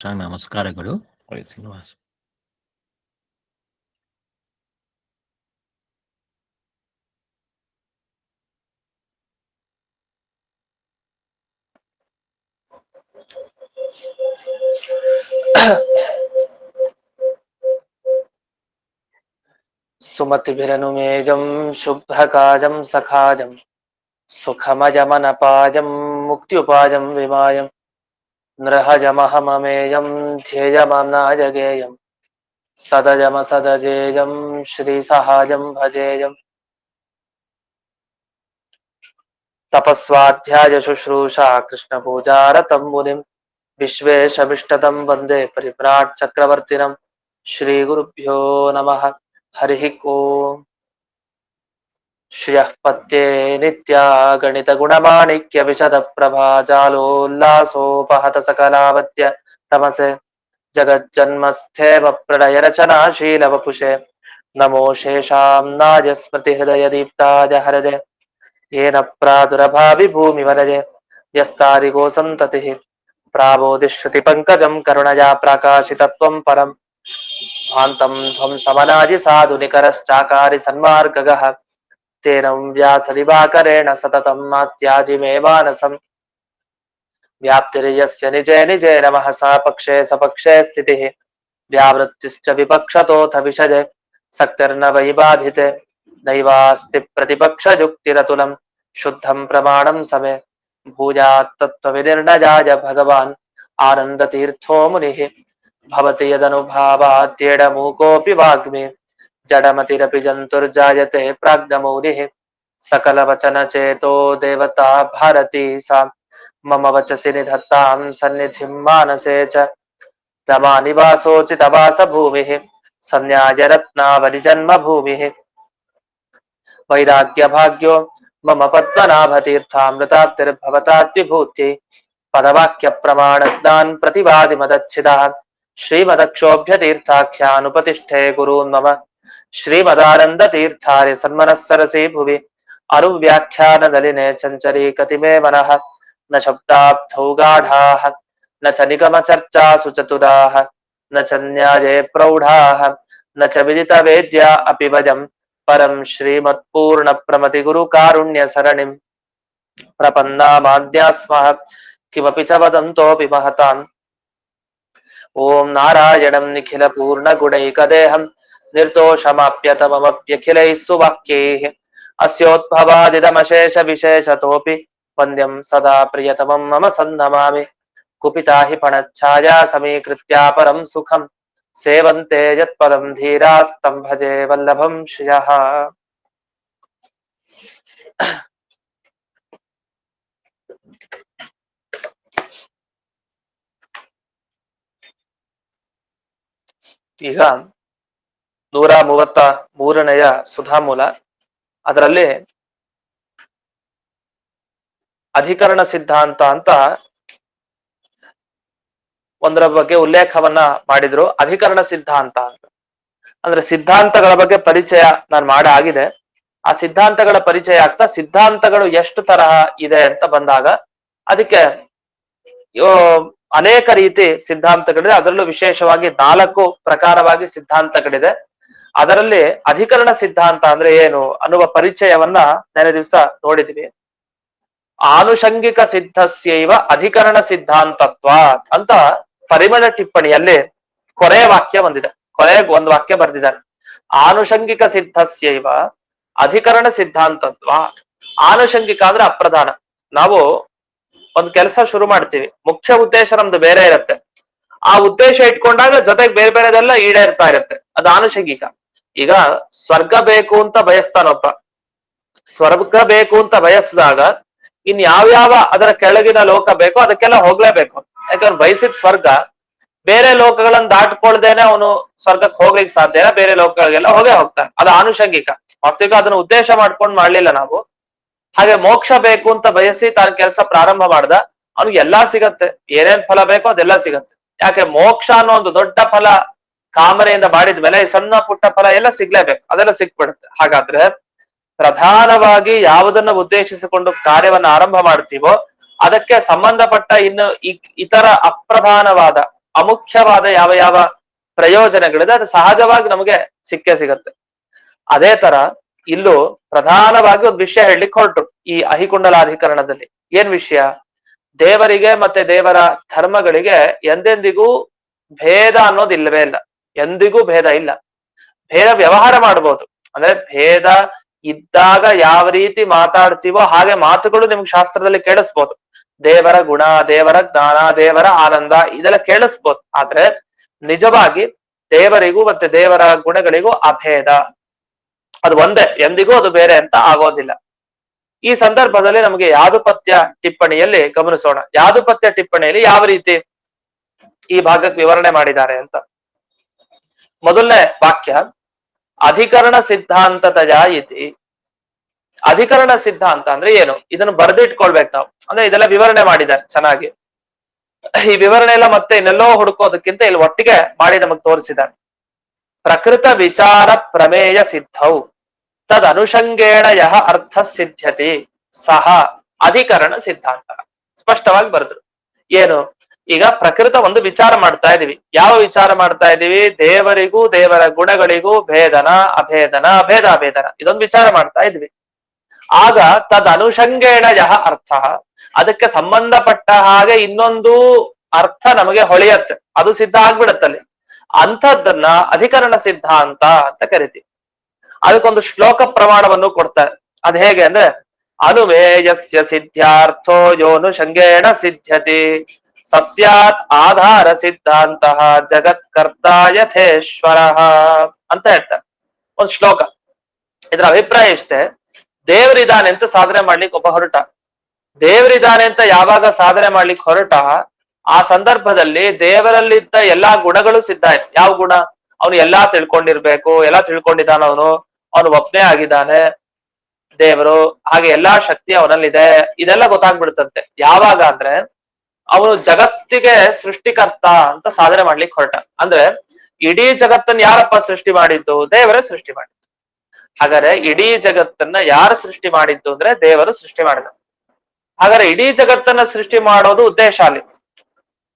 ನಮಸ್ಕಾರಗಳು ಶ್ರೀನಿವಾಸ್. ಸುಮತಿಭಿರನುಮೇಜಂ ಶುಭ್ರಕಾಜಂ ಸಖಾಜಂ ಸುಖಮಜಮನಪಾಜಂ ಮುಕ್ತ್ಯುಪಾಜಂ ವಿಮಾಯಂ ನೃಹಜಮಹಮಮೇಯಂ ಧ್ಯೇಯಮಾಮ್ನಾಜಗೇಯಂ ಸದಜಮಸದಜೇಯಂ ಶ್ರೀಸಹಾಜಂ ಭಜೇಯಂ ತಪಸ್ವಾಧ್ಯಾಯ ಶುಶ್ರೂಷಾ ಕೃಷ್ಣಪೂಜಾರತಂ ಮುನಿಂ ವಿಶ್ವೇಶಮಿಷ್ಟದಂ ವಂದೇ ಪರಿವ್ರಾಟ್ ಚಕ್ರವರ್ತಿನಂ ಶ್ರೀಗುರುಭ್ಯೋ ನಮಃ. ಹರಿಃ ಓಂ. ಶ್ರಿಯಃ ಪತ್ಯೇ ನಿತ್ಯಾ ಗಣಿತ ಗುಣಮಾಣಿಕ್ಯ ವಿಶದ ಪ್ರಭಾ ಜಾಲೋಲ್ಲಾಸೋಪಹತ ಸಕಲಾವತ್ಯ ತಮಸೆ ಜಗಜ್ಜನ್ಮಸ್ಥೇಮ ಪ್ರಳಯ ರಚನಾಶೀಲ ವಪುಷೆ ನಮೋ ಶೇಷಾಂನಾಯ ಸ್ಮೃತಿ ಹೃದಯ ದೀಪ್ತಾಯ ಹರದೆ ಯೇನ ಪ್ರಾದುರಭಾವಿ ಭೂಮಿ ವರಜೆ ಯಸ್ತಾರಿಗೋ ಸಂತತಿ ಪ್ರಾಬೋಧಿಶ್ರುತಿ ಪಂಕಜಂ ಕರುಣಯಾ ಪ್ರಾಕಾಶಿತತ್ವಂ ಪರಂ ಭಾಂತಂ ಧ್ವಂ ಸಮನಾಜಿ ಸಾಧು ನಿಕರಶ್ಚಾಕಾರಿ ಸನ್ಮಾರ್ಗಗಃ ತೇನಂ ವ್ಯಾಸದಿವಾಕರೇಣ ಸತತಂ ಮಾತ್ಯಾಜಿ ಮೇ ಮಾನಸಂ ವ್ಯಾಪ್ತಿರ್ಯಸ್ಯ ನಿಜೇ ನಿಜೇ ನಮಃ ಸಪಕ್ಷೇ ಸಪಕ್ಷೇ ಸ್ಥಿತಿಃ ವ್ಯಾವೃತ್ತಿಶ್ಚ ವಿಪಕ್ಷತೋಥ ವಿಷಜೆ ಸಕ್ತಿರ್ನ ವೈ ಬಾಧಿತೆ ನೈವಾಸ್ತಿ ಪ್ರತಿಪಕ್ಷಯುಕ್ತಿರತುಲಂ ಶುದ್ಧಂ ಪ್ರಮಾಣಂ ಸಮೇ ಭೂಯಾತ್ ತತ್ತ್ವವಿನಿರ್ಣಯಾಯ ಭಗವಾನ್ ಆನಂದತೀರ್ಥೋ ಮುನಿಃ ಭವತಿ ಯದನುಭಾವಾತ್ಯೇಡಮೂಕೋऽಪಿ ವಾಗ್ಮಿ ಜಡಮತಿರಪಿ ಜಂತುರ್ಜಾಯತೆ ಪ್ರಾಜ್ಞಮೌನಿಃ ಸಕಲವಚನಚೇತೋ ದೇವತಾ ಭಾರತೀ ಸಾ ಮಮ ವಚಸಿ ನಿಧತ್ತಾಂ ಸನ್ನಿಧಿಂ ಮಾನಸೇ ಚ ರಮಾ ನಿವಾಸೋಚಿತವಾಸ ಭೂಮಿಃ ಸನ್ಯಾಯ ರತ್ನಾವಲಿ ಜನ್ಮಭೂಮಿಃ ವೈರಾಗ್ಯ ಭಾಗ್ಯೋ ಮಮ ಪದ್ಮನಾಭತೀರ್ಥಾಮೃತಾಬ್ಧಿರ್ಭವತಾದ್ವಿಭೂತ್ಯೈ ಪದವಾಕ್ಯ ಪ್ರಮಾಣಜ್ಞಾನ್ ಪ್ರತಿವಾದಿ ಮದಚ್ಛಿದಃ ಶ್ರೀಮದಕ್ಷೋಭ್ಯತೀರ್ಥಾಖ್ಯಾನುಪತಿಷ್ಠೆ ಗುರೂನ್ ಮಮ ಶ್ರೀಮದಾನಂದತೀರ್ಥಾರ್ಯ ಸನ್ಮನಸ್ಸರಸಿ ಭುವಿ ಅನುವ್ಯಾಖ್ಯಾನದಲಿನೆ ಚಂಚರೀಕತಿ ಮೇ ಮನಃ ನ ಶಬ್ದಾಬ್ಧೌ ಗಾಢಾಃ ನ ಚ ನಿಗಮ ಚರ್ಚಾಸು ಚತುರಾಃ ನ ಚ ನ್ಯಾಯೇ ಪ್ರೌಢಾಃ ನ ಚ ವಿದಿತ ವೇದ್ಯ ಅಪಿ ವಯಂ ಪರಂ ಶ್ರೀಮತ್ಪೂರ್ಣ ಪ್ರಮತಿ ಗುರು ಕಾರುಣ್ಯ ಸರಣಿಂ ಪ್ರಪನ್ನಾಮಾದ್ಯಾಸ್ಮಃ ಕಿಮಪಿ ಚ ವದಂತೋಪಿ ಮಹತಾಂ. ಓಂ ನಾರಾಯಣಂ ನಿಖಿಲ ಪೂರ್ಣ ಗುಣೈಕದೇಹಂ ನಿರ್ದೋಷಮಾಪ್ಯತಮಮಪ್ಯಖಿಲೈಃ ಸುವಾಕ್ಯೈಃ ಅಸ್ಯೋದ್ಭವಾದಿದಮಶೇಷ ವಿಶೇಷತೋಪಿ ವಂದ್ಯಂ ಸದಾ ಪ್ರಿಯತಮಂ ಮಮ ಸನ್ನಮಾಮಿ. ಕುಪಿತಾ ಹಿ ಫಣಚ್ಛಾಯಾ ಸಮೀಕೃತ್ಯ ಪರಂ ಸುಖಂ ಸೇವಂತೆ ಯತ್ಪದಂ ಧೀರಾಸ್ತಂ ಭಜೆ ವಲ್ಲಭಂ ಶ್ರಿಯಃ. ಈಗ 133ನೆಯ ಸುಧಾಮೂಲ, ಅದರಲ್ಲಿ ಅಧಿಕರಣ ಸಿದ್ಧಾಂತ ಅಂತ ಒಂದರ ಬಗ್ಗೆ ಉಲ್ಲೇಖವನ್ನ ಮಾಡಿದ್ರು. ಅಧಿಕರಣ ಸಿದ್ಧಾಂತ ಅಂತ ಅಂದ್ರೆ ಸಿದ್ಧಾಂತಗಳ ಬಗ್ಗೆ ಪರಿಚಯ ನಾನು ಆಗಿದೆ. ಆ ಸಿದ್ಧಾಂತಗಳ ಪರಿಚಯ ಆಗ್ತಾ ಸಿದ್ಧಾಂತಗಳು ಎಷ್ಟು ತರಹ ಇದೆ ಅಂತ ಬಂದಾಗ ಅದಕ್ಕೆ ಅನೇಕ ರೀತಿ ಸಿದ್ಧಾಂತಗಳಿದೆ. ಅದರಲ್ಲೂ ವಿಶೇಷವಾಗಿ 4 ಪ್ರಕಾರವಾಗಿ ಸಿದ್ಧಾಂತಗಳಿದೆ. ಅದರಲ್ಲಿ ಅಧಿಕರಣ ಸಿದ್ಧಾಂತ ಅಂದ್ರೆ ಏನು ಅನ್ನುವ ಪರಿಚಯವನ್ನ ನೆನೆ ದಿವಸ ನೋಡಿದ್ವಿ. ಆನುಷಂಗಿಕ ಸಿದ್ಧಸ್ಯೈವ ಅಧಿಕರಣ ಸಿದ್ಧಾಂತತ್ವ ಅಂತ ಪರಿಮಳ ಟಿಪ್ಪಣಿಯಲ್ಲಿ ಕೊನೆಯ ವಾಕ್ಯ ಬಂದಿದೆ. ಕೊನೆಗೆ ಒಂದು ವಾಕ್ಯ ಬರೆದಿದ್ದಾರೆ, ಆನುಷಂಗಿಕ ಸಿದ್ಧಸ್ಯೈವ ಅಧಿಕರಣ ಸಿದ್ಧಾಂತತ್ವ. ಆನುಷಂಗಿಕ ಅಂದ್ರೆ ಅಪ್ರಧಾನ. ನಾವು ಒಂದು ಕೆಲಸ ಶುರು ಮಾಡ್ತೀವಿ, ಮುಖ್ಯ ಉದ್ದೇಶ ನಮ್ದು ಬೇರೆ ಇರುತ್ತೆ. ಆ ಉದ್ದೇಶ ಇಟ್ಕೊಂಡಾಗ ಜೊತೆಗೆ ಬೇರೆ ಬೇರೆದೆಲ್ಲ ಈಡೇರ್ತಾ ಇರುತ್ತೆ, ಅದು ಆನುಷಂಗಿಕ. ಈಗ ಸ್ವರ್ಗ ಬೇಕು ಅಂತ ಬಯಸ್ತಾನೊಬ್ಬ, ಸ್ವರ್ಗ ಬೇಕು ಅಂತ ಬಯಸಿದಾಗ ಇನ್ ಯಾವ್ಯಾವ ಅದರ ಕೆಳಗಿನ ಲೋಕ ಬೇಕೋ ಅದಕ್ಕೆಲ್ಲ ಹೋಗ್ಲೇಬೇಕು. ಯಾಕಂದ್ರೆ ಬಯಸಿದ ಸ್ವರ್ಗ ಬೇರೆ ಲೋಕಗಳನ್ನ ದಾಟ್ಕೊಳ್ದೇನೆ ಅವನು ಸ್ವರ್ಗಕ್ಕೆ ಹೋಗ್ಲಿಕ್ಕೆ ಸಾಧ್ಯ ಇಲ್ಲ, ಬೇರೆ ಲೋಕಗಳಿಗೆಲ್ಲ ಹೋಗೇ ಹೋಗ್ತಾನೆ. ಅದು ಆನುಷಂಗಿಕ. ವಾಸ್ತವಿಕ ಅದನ್ನ ಉದ್ದೇಶ ಮಾಡ್ಕೊಂಡು ಮಾಡ್ಲಿಲ್ಲ ನಾವು. ಹಾಗೆ ಮೋಕ್ಷ ಬೇಕು ಅಂತ ಬಯಸಿ ತಾನು ಕೆಲಸ ಪ್ರಾರಂಭ ಮಾಡ್ದ, ಅವ್ನಿಗೆ ಎಲ್ಲಾ ಸಿಗತ್ತೆ, ಏನೇನ್ ಫಲ ಬೇಕೋ ಅದೆಲ್ಲ ಸಿಗತ್ತೆ. ಯಾಕೆ ಮೋಕ್ಷ ಅನ್ನೋ ಒಂದು ದೊಡ್ಡ ಫಲ ಕಾಮನೆಯಿಂದ ಮಾಡಿದ್ಮೇಲೆ ಸಣ್ಣ ಪುಟ್ಟ ಫಲ ಎಲ್ಲ ಸಿಗ್ಲೇಬೇಕು, ಅದೆಲ್ಲ ಸಿಕ್ಬಿಡುತ್ತೆ. ಹಾಗಾದ್ರೆ ಪ್ರಧಾನವಾಗಿ ಯಾವುದನ್ನ ಉದ್ದೇಶಿಸಿಕೊಂಡು ಕಾರ್ಯವನ್ನ ಆರಂಭ ಮಾಡ್ತೀವೋ ಅದಕ್ಕೆ ಸಂಬಂಧಪಟ್ಟ ಇನ್ನು ಇತರ ಅಪ್ರಧಾನವಾದ ಅಮುಖ್ಯವಾದ ಯಾವ ಯಾವ ಪ್ರಯೋಜನಗಳಿದೆ ಅದು ಸಹಜವಾಗಿ ನಮಗೆ ಸಿಕ್ಕೇ ಸಿಗತ್ತೆ. ಅದೇ ತರ ಇಲ್ಲೂ ಪ್ರಧಾನವಾಗಿ ಒಂದು ವಿಷಯ ಹೇಳಲಿಕ್ಕೆ ಹೊರಟು ಈ ಅಹಿಕುಂಡಲಾಧಿಕರಣದಲ್ಲಿ. ಏನ್ ವಿಷಯ? ದೇವರಿಗೆ ಮತ್ತೆ ದೇವರ ಧರ್ಮಗಳಿಗೆ ಎಂದೆಂದಿಗೂ ಭೇದ ಅನ್ನೋದು ಇಲ್ಲವೇ ಇಲ್ಲ. ಎಂದಿಗೂ ಭೇದ ಇಲ್ಲ. ಭೇದ ವ್ಯವಹಾರ ಮಾಡ್ಬೋದು, ಅಂದ್ರೆ ಭೇದ ಇದ್ದಾಗ ಯಾವ ರೀತಿ ಮಾತಾಡ್ತೀವೋ ಹಾಗೆ ಮಾತುಗಳು ನಿಮ್ಗೆ ಶಾಸ್ತ್ರದಲ್ಲಿ ಕೇಳಿಸ್ಬೋದು. ದೇವರ ಗುಣ, ದೇವರ ಜ್ಞಾನ, ದೇವರ ಆನಂದ ಇದೆಲ್ಲ ಕೇಳಿಸ್ಬೋದು. ಆದ್ರೆ ನಿಜವಾಗಿ ದೇವರಿಗೂ ಮತ್ತೆ ದೇವರ ಗುಣಗಳಿಗೂ ಅಭೇದ, ಅದು ಒಂದೇ, ಎಂದಿಗೂ ಅದು ಬೇರೆ ಅಂತ ಆಗೋದಿಲ್ಲ. ಈ ಸಂದರ್ಭದಲ್ಲಿ ನಮಗೆ ಯಾದುಪತ್ಯ ಟಿಪ್ಪಣಿಯಲ್ಲಿ ಗಮನಿಸೋಣ. ಯಾದುಪತ್ಯ ಟಿಪ್ಪಣಿಯಲ್ಲಿ ಯಾವ ರೀತಿ ಈ ಭಾಗಕ್ಕೆ ವಿವರಣೆ ಮಾಡಿದ್ದಾರೆ ಅಂತ. ಮೊದಲನೇ ವಾಕ್ಯ, ಅಧಿಕರಣ ಸಿದ್ಧಾಂತತಯ ಇತಿ. ಅಧಿಕರಣ ಸಿದ್ಧಾಂತ ಅಂದ್ರೆ ಏನು? ಇದನ್ನು ಬರೆದಿಟ್ಕೊಳ್ಬೇಕು ನಾವು. ಅಂದ್ರೆ ಇದೆಲ್ಲ ವಿವರಣೆ ಮಾಡಿದ್ದಾರೆ ಚೆನ್ನಾಗಿ. ಈ ವಿವರಣೆ ಎಲ್ಲ ಮತ್ತೆ ಇನ್ನೆಲ್ಲೋ ಹುಡುಕೋದಕ್ಕಿಂತ ಇಲ್ಲಿ ಒಟ್ಟಿಗೆ ಮಾಡಿ ನಮಗೆ ತೋರಿಸಿದ್ದಾರೆ. ಪ್ರಕೃತ ವಿಚಾರ ಪ್ರಮೇಯ ಸಿದ್ಧೌ ತದ್ ಅನುಷಂಗೇಣ ಯಹ ಅರ್ಥ ಸಿದ್ಧ್ಯತಿ ಸಹ ಅಧಿಕರಣ ಸಿದ್ಧಾಂತ. ಸ್ಪಷ್ಟವಾಗಿ ಬರೆದ್ರು. ಏನು? ಈಗ ಪ್ರಕೃತ ಒಂದು ವಿಚಾರ ಮಾಡ್ತಾ ಇದೀವಿ. ಯಾವ ವಿಚಾರ ಮಾಡ್ತಾ ಇದೀವಿ? ದೇವರಿಗೂ ದೇವರ ಗುಣಗಳಿಗೂ ಭೇದನ, ಅಭೇದನ, ಭೇದ ಅಭೇದನ, ಇದೊಂದು ವಿಚಾರ ಮಾಡ್ತಾ ಇದ್ವಿ. ಆಗ ತದ್ ಅನುಷಂಗೇಣ ಯಹ ಅರ್ಥ, ಅದಕ್ಕೆ ಸಂಬಂಧಪಟ್ಟ ಹಾಗೆ ಇನ್ನೊಂದು ಅರ್ಥ ನಮಗೆ ಹೊಳೆಯತ್ತೆ, ಅದು ಸಿದ್ಧ ಆಗ್ಬಿಡತ್ತಲ್ಲಿ. ಅಂಥದ್ದನ್ನ ಅಧಿಕರಣ ಸಿದ್ಧಾಂತ ಅಂತ ಕರಿತೀವಿ. ಅದಕ್ಕೊಂದು ಶ್ಲೋಕ ಪ್ರಮಾಣವನ್ನು ಕೊಡ್ತಾರೆ. ಅದ್ ಹೇಗೆ ಅಂದ್ರೆ, ಅನುಮೇಯಸ್ಯ ಸಿದ್ಧಾರ್ಥೋ ಯೋನುಷಂಗೇಣ ಸಿದ್ಧ್ಯತಿ ಸಸ್ಯಾತ್ ಆಧಾರ ಸಿದ್ಧಾಂತ ಜಗತ್ಕರ್ತ ಯಥೇಶ್ವರ ಅಂತ ಹೇಳ್ತಾರೆ ಒಂದು ಶ್ಲೋಕ. ಇದ್ರ ಅಭಿಪ್ರಾಯ ಇಷ್ಟೇ, ದೇವರಿದ್ದಾನೆ ಅಂತ ಸಾಧನೆ ಮಾಡ್ಲಿಕ್ಕೆ ಒಬ್ಬ ಹೊರಟ. ದೇವರಿದ್ದಾನೆ ಅಂತ ಯಾವಾಗ ಸಾಧನೆ ಮಾಡ್ಲಿಕ್ಕೆ ಹೊರಟ, ಆ ಸಂದರ್ಭದಲ್ಲಿ ದೇವರಲ್ಲಿದ್ದ ಎಲ್ಲಾ ಗುಣಗಳು ಸಿದ್ಧ ಆಯ್ತು. ಯಾವ ಗುಣ? ಅವನು ಎಲ್ಲಾ ತಿಳ್ಕೊಂಡಿರ್ಬೇಕು, ಎಲ್ಲಾ ತಿಳ್ಕೊಂಡಿದ್ದಾನ, ಅವನು ಒಪ್ನೇ ಆಗಿದ್ದಾನೆ ದೇವರು, ಹಾಗೆ ಎಲ್ಲಾ ಶಕ್ತಿ ಅವನಲ್ಲಿದೆ, ಇದೆಲ್ಲ ಗೊತ್ತಾಗ್ಬಿಡುತ್ತಂತೆ. ಯಾವಾಗ ಅಂದ್ರೆ ಅವನು ಜಗತ್ತಿಗೆ ಸೃಷ್ಟಿಕರ್ತ ಅಂತ ಸಾಧನೆ ಮಾಡ್ಲಿಕ್ಕೆ ಹೊರಟ. ಅಂದ್ರೆ ಇಡೀ ಜಗತ್ತನ್ನ ಯಾರಪ್ಪ ಸೃಷ್ಟಿ ಮಾಡಿದ್ದು? ದೇವರೇ ಸೃಷ್ಟಿ ಮಾಡಿದ್ದು. ಹಾಗಾದ್ರೆ ಇಡೀ ಜಗತ್ತನ್ನ ಯಾರು ಸೃಷ್ಟಿ ಮಾಡಿದ್ದು ಅಂದ್ರೆ ದೇವರು ಸೃಷ್ಟಿ ಮಾಡಿದ. ಹಾಗಾದ್ರೆ ಇಡೀ ಜಗತ್ತನ್ನ ಸೃಷ್ಟಿ ಮಾಡೋದು ಉದ್ದೇಶ ಅಲ್ಲಿ.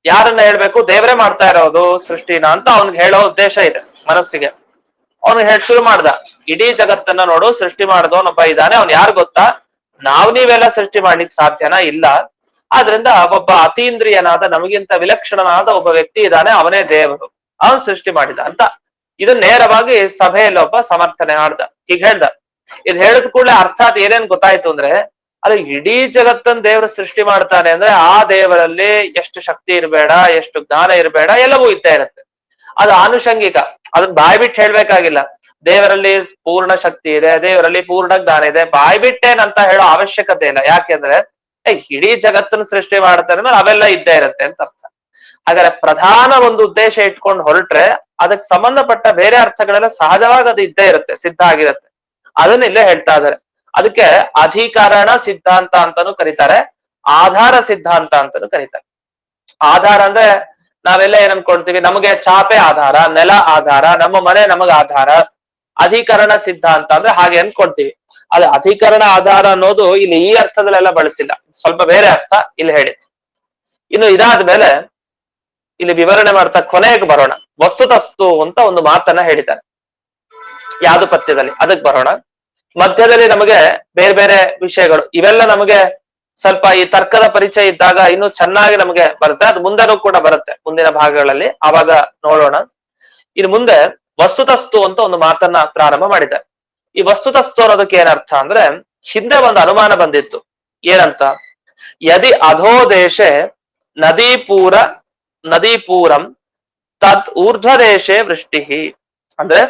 ಯಾರನ್ನ ಹೇಳ್ಬೇಕು? ದೇವರೇ ಮಾಡ್ತಾ ಇರೋದು ಸೃಷ್ಟಿನ ಅಂತ ಅವ್ನಿಗೆ ಹೇಳೋ ಉದ್ದೇಶ ಇದೆ ಮನಸ್ಸಿಗೆ. ಅವನು ಶುರು ಮಾಡ್ದ, ಇಡೀ ಜಗತ್ತನ್ನ ನೋಡು, ಸೃಷ್ಟಿ ಮಾಡಿದವನೊಬ್ಬ ಇದ್ದಾನೆ, ಅವ್ನು ಯಾರು ಗೊತ್ತಾ? ನೀವೆಲ್ಲ ಸೃಷ್ಟಿ ಮಾಡ್ಲಿಕ್ಕೆ ಸಾಧ್ಯನಾ? ಇಲ್ಲ. ಆದ್ರಿಂದ ಒಬ್ಬ ಅತೀಂದ್ರಿಯನಾದ, ನಮಗಿಂತ ವಿಲಕ್ಷಣನಾದ ಒಬ್ಬ ವ್ಯಕ್ತಿ ಇದ್ದಾನೆ, ಅವನೇ ದೇವರು, ಅವನು ಸೃಷ್ಟಿ ಮಾಡಿದ ಅಂತ ಇದನ್ನ ನೇರವಾಗಿ ಸಭೆಯಲ್ಲಿ ಒಬ್ಬ ಸಮರ್ಥನೆ ಮಾಡ್ದ. ಈಗ ಹೇಳ್ದ. ಇದು ಹೇಳಿದ ಕೂಡಲೇ ಅರ್ಥಾತ್ ಏನೇನ್ ಗೊತ್ತಾಯ್ತು ಅಂದ್ರೆ, ಅದು ಇಡೀ ಜಗತ್ತನ್ನ ದೇವರು ಸೃಷ್ಟಿ ಮಾಡ್ತಾನೆ ಅಂದ್ರೆ ಆ ದೇವರಲ್ಲಿ ಎಷ್ಟು ಶಕ್ತಿ ಇರಬೇಡ, ಎಷ್ಟು ಜ್ಞಾನ ಇರಬೇಡ, ಎಲ್ಲವೂ ಇದ್ದೇ ಇರುತ್ತೆ. ಅದು ಆನುಷಂಗಿಕ, ಅದನ್ನ ಬಾಯ್ಬಿಟ್ಟು ಹೇಳ್ಬೇಕಾಗಿಲ್ಲ. ದೇವರಲ್ಲಿ ಪೂರ್ಣ ಶಕ್ತಿ ಇದೆ, ದೇವರಲ್ಲಿ ಪೂರ್ಣ ಜ್ಞಾನ ಇದೆ, ಬಾಯ್ಬಿಟ್ಟೇನಂತ ಹೇಳೋ ಅವಶ್ಯಕತೆ ಇಲ್ಲ. ಯಾಕೆಂದ್ರೆ ಇಡೀ ಜಗತ್ತನ್ನು ಸೃಷ್ಟಿ ಮಾಡ್ತಾರೆ ಅಂದ್ರೆ ಅವೆಲ್ಲ ಇದ್ದೇ ಇರುತ್ತೆ ಅಂತ ಅರ್ಥ. ಹಾಗಾದ್ರೆ ಪ್ರಧಾನ ಒಂದು ಉದ್ದೇಶ ಇಟ್ಕೊಂಡು ಹೊರಟ್ರೆ ಅದಕ್ಕೆ ಸಂಬಂಧಪಟ್ಟ ಬೇರೆ ಅರ್ಥಗಳೆಲ್ಲ ಸಹಜವಾಗಿ ಅದು ಇದ್ದೇ ಇರುತ್ತೆ, ಸಿದ್ಧ ಆಗಿರುತ್ತೆ. ಅದನ್ನ ಇಲ್ಲೇ ಹೇಳ್ತಾ ಇದ್ದಾರೆ. ಅದಕ್ಕೆ ಅಧಿಕರಣ ಸಿದ್ಧಾಂತ ಅಂತಾನು ಕರೀತಾರೆ, ಆಧಾರ ಸಿದ್ಧಾಂತ ಅಂತಾನು ಕರೀತಾರೆ. ಆಧಾರ ಅಂದ್ರೆ ನಾವೆಲ್ಲ ಏನ್ ಅನ್ಕೊಳ್ತೀವಿ? ನಮಗೆ ಚಾಪೆ ಆಧಾರ, ನೆಲ ಆಧಾರ, ನಮ್ಮ ಮನೆ ನಮಗ ಆಧಾರ. ಅಧಿಕರಣ ಸಿದ್ಧಾಂತ ಅಂದ್ರೆ ಹಾಗೆ ಅನ್ಕೊಳ್ತೀವಿ. ಅದು ಅಧಿಕರಣ ಆಧಾರ ಅನ್ನೋದು ಇಲ್ಲಿ ಈ ಅರ್ಥದಲ್ಲೆಲ್ಲ ಬಳಸಿಲ್ಲ, ಸ್ವಲ್ಪ ಬೇರೆ ಅರ್ಥ ಇಲ್ಲಿ ಹೇಳಿತ್ತು. ಇನ್ನು ಇದಾದ್ಮೇಲೆ ಇಲ್ಲಿ ವಿವರಣೆ ಮಾಡ್ತಾ ಕೊನೆಗೆ ಬರೋಣ. ವಸ್ತುತಸ್ತು ಅಂತ ಒಂದು ಮಾತನ್ನ ಹೇಳಿದ್ದಾರೆ ಯಾದುಪತ್ಯದಲ್ಲಿ, ಅದಕ್ಕೆ ಬರೋಣ. ಮಧ್ಯದಲ್ಲಿ ನಮಗೆ ಬೇರೆ ಬೇರೆ ವಿಷಯಗಳು ಇವೆಲ್ಲ ನಮಗೆ ಸ್ವಲ್ಪ ಈ ತರ್ಕದ ಪರಿಚಯ ಇದ್ದಾಗ ಇನ್ನು ಚೆನ್ನಾಗಿ ನಮಗೆ ಬರುತ್ತೆ. ಅದು ಮುಂದೆನೂ ಕೂಡ ಬರುತ್ತೆ ಮುಂದಿನ ಭಾಗಗಳಲ್ಲಿ, ಆವಾಗ ನೋಡೋಣ. ಇನ್ನು ಮುಂದೆ ವಸ್ತುತಸ್ತು ಅಂತ ಒಂದು ಮಾತನ್ನ ಪ್ರಾರಂಭ ಮಾಡಿದ್ದಾರೆ. ಈ ವಸ್ತುತಸ್ತು ಅನ್ನೋದಕ್ಕೆ ಏನರ್ಥ ಅಂದ್ರೆ, ಹಿಂದೆ ಒಂದು ಅನುಮಾನ ಬಂದಿತ್ತು. ಏನಂತ? ಯದಿ ಅಧೋದೇಶೆ ನದೀಪೂರಂ ತತ್ ಊರ್ಧ್ವದೇಶೆ ವೃಷ್ಟಿ. ಅಂದ್ರೆ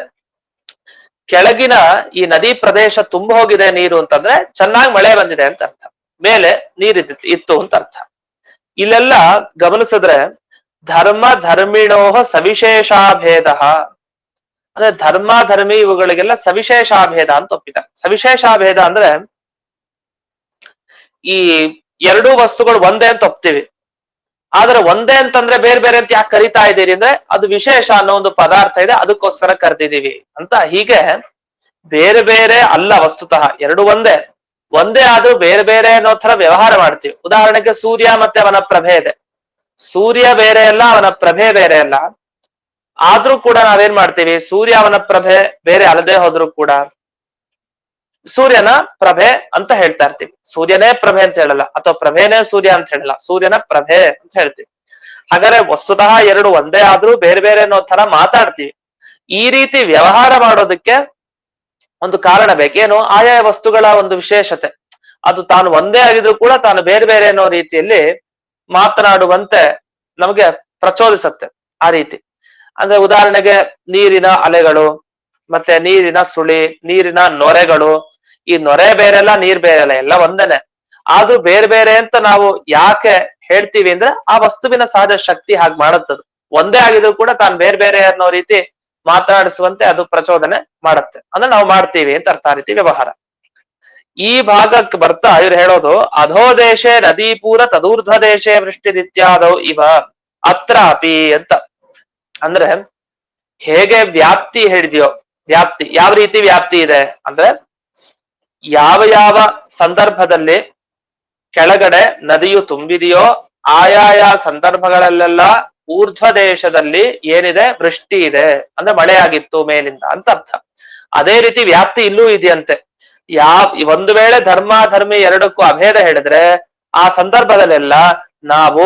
ಕೆಳಗಿನ ಈ ನದಿ ಪ್ರದೇಶ ತುಂಬ ಹೋಗಿದೆ ನೀರು ಅಂತಂದ್ರೆ ಚೆನ್ನಾಗಿ ಮಳೆ ಬಂದಿದೆ ಅಂತ ಅರ್ಥ, ಮೇಲೆ ನೀರಿತ್ತು ಅಂತ ಅರ್ಥ. ಇಲ್ಲೆಲ್ಲ ಗಮನಿಸಿದ್ರೆ ಧರ್ಮಿಣೋಹ ಸವಿಶೇಷಾಭೇದ, ಅಂದ್ರೆ ಧರ್ಮಿ ಇವುಗಳಿಗೆಲ್ಲ ಸವಿಶೇಷಾಭೇದ ಅಂತ ಒಪ್ಪಿದ್ದಾರೆ. ಸವಿಶೇಷಾಭೇದ ಅಂದ್ರೆ ಈ ಎರಡೂ ವಸ್ತುಗಳು ಒಂದೇ ಅಂತ ಒಪ್ತೀವಿ, ಆದ್ರೆ ಒಂದೇ ಅಂತಂದ್ರೆ ಬೇರೆ ಬೇರೆ ಅಂತ ಯಾಕೆ ಕರಿತಾ ಇದ್ದೀರಿ ಅಂದ್ರೆ ಅದು ವಿಶೇಷ ಅನ್ನೋ ಒಂದು ಪದಾರ್ಥ ಇದೆ, ಅದಕ್ಕೋಸ್ಕರ ಕರೆದಿದ್ದೀವಿ ಅಂತ. ಹೀಗೆ ಬೇರೆ ಬೇರೆ ಅಲ್ಲ, ವಸ್ತುತಃ ಎರಡು ಒಂದೇ. ಒಂದೇ ಆದ್ರೂ ಬೇರೆ ಬೇರೆ ಅನ್ನೋ ತರ ವ್ಯವಹಾರ ಮಾಡ್ತೀವಿ. ಉದಾಹರಣೆಗೆ ಸೂರ್ಯ ಮತ್ತೆ ಅವನ ಪ್ರಭೆ ಇದೆ, ಸೂರ್ಯ ಬೇರೆ ಅಲ್ಲ, ಅವನ ಪ್ರಭೆ ಬೇರೆ ಅಲ್ಲ. ಆದ್ರೂ ಕೂಡ ನಾವೇನ್ ಮಾಡ್ತೀವಿ, ಸೂರ್ಯ ಅವನ ಪ್ರಭೆ ಬೇರೆ ಅಲ್ಲದೆ ಹೋದ್ರು ಕೂಡ ಸೂರ್ಯನ ಪ್ರಭೆ ಅಂತ ಹೇಳ್ತಾ ಇರ್ತೀವಿ. ಸೂರ್ಯನೇ ಪ್ರಭೆ ಅಂತ ಹೇಳಲ್ಲ, ಅಥವಾ ಪ್ರಭೆನೇ ಸೂರ್ಯ ಅಂತ ಹೇಳಲ್ಲ, ಸೂರ್ಯನ ಪ್ರಭೆ ಅಂತ ಹೇಳ್ತೀವಿ. ಹಾಗಾದ್ರೆ ವಸ್ತುತಃ ಎರಡು ಒಂದೇ ಆದ್ರೂ ಬೇರೆ ಬೇರೆ ಅನ್ನೋ ತರ ಮಾತಾಡ್ತೀವಿ. ಈ ರೀತಿ ವ್ಯವಹಾರ ಮಾಡೋದಕ್ಕೆ ಒಂದು ಕಾರಣ ಬೇಕೇನು, ಆಯಾ ವಸ್ತುಗಳ ಒಂದು ವಿಶೇಷತೆ, ಅದು ತಾನು ಒಂದೇ ಆಗಿದ್ರು ಕೂಡ ತಾನು ಬೇರೆ ಬೇರೆ ಅನ್ನೋ ರೀತಿಯಲ್ಲಿ ಮಾತನಾಡುವಂತೆ ನಮಗೆ ಪ್ರಚೋದಿಸುತ್ತೆ. ಆ ರೀತಿ ಅಂದ್ರೆ ಉದಾಹರಣೆಗೆ ನೀರಿನ ಅಲೆಗಳು, ಮತ್ತೆ ನೀರಿನ ಸುಳಿ, ನೀರಿನ ನೊರೆಗಳು. ಈ ನೊರೆ ಬೇರೆಲ್ಲ, ನೀರ್ ಬೇರೆಲ್ಲ, ಎಲ್ಲ ಒಂದೇನೆ. ಆದ್ರೂ ಬೇರೆ ಬೇರೆ ಅಂತ ನಾವು ಯಾಕೆ ಹೇಳ್ತೀವಿ ಅಂದ್ರೆ ಆ ವಸ್ತುವಿನ ಸಹಜ ಶಕ್ತಿ ಹಾಗೆ ಮಾಡುತ್ತದು. ಒಂದೇ ಆಗಿದ್ರು ಕೂಡ ತಾನು ಬೇರೆ ಬೇರೆ ಅನ್ನೋ ರೀತಿ ಮಾತನಾಡಿಸುವಂತೆ ಅದು ಪ್ರಚೋದನೆ ಮಾಡುತ್ತೆ. ಅಂದ್ರೆ ನಾವು ಮಾಡ್ತೀವಿ ಅಂತ ಅರ್ಥ, ಆ ರೀತಿ ವ್ಯವಹಾರ. ಈ ಭಾಗಕ್ಕೆ ಬರ್ತಾ ಇವ್ರು ಹೇಳೋದು, ಅಧೋ ದೇಶೆ ನದೀಪೂರ ತದೂರ್ಧ್ವ ದೇಶೆ ವೃಷ್ಟಿರಿತ್ಯಾದೌ ಇವ ಅತ್ರಾಪಿ ಅಂತ. ಅಂದ್ರೆ ಹೇಗೆ ವ್ಯಾಪ್ತಿ ಹೇಳಿದ್ಯೋ, ವ್ಯಾಪ್ತಿ ಯಾವ ರೀತಿ ವ್ಯಾಪ್ತಿ ಇದೆ ಅಂದ್ರೆ, ಯಾವ ಯಾವ ಸಂದರ್ಭದಲ್ಲಿ ಕೆಳಗಡೆ ನದಿಯು ತುಂಬಿದೆಯೋ ಆಯಾಯ ಸಂದರ್ಭಗಳಲ್ಲೆಲ್ಲ ಊರ್ಧ್ವ ದೇಶದಲ್ಲಿ ಏನಿದೆ, ವೃಷ್ಟಿ ಇದೆ ಅಂದ್ರೆ ಮಳೆಯಾಗಿತ್ತು ಮೇಲಿಂದ ಅಂತ ಅರ್ಥ. ಅದೇ ರೀತಿ ವ್ಯಾಪ್ತಿ ಇಲ್ಲೂ ಇದೆಯಂತೆ. ಒಂದು ವೇಳೆ ಧರ್ಮ ಧರ್ಮಿ ಎರಡಕ್ಕೂ ಅಭೇದ ಹೇಳಿದ್ರೆ ಆ ಸಂದರ್ಭದಲ್ಲೆಲ್ಲ ನಾವು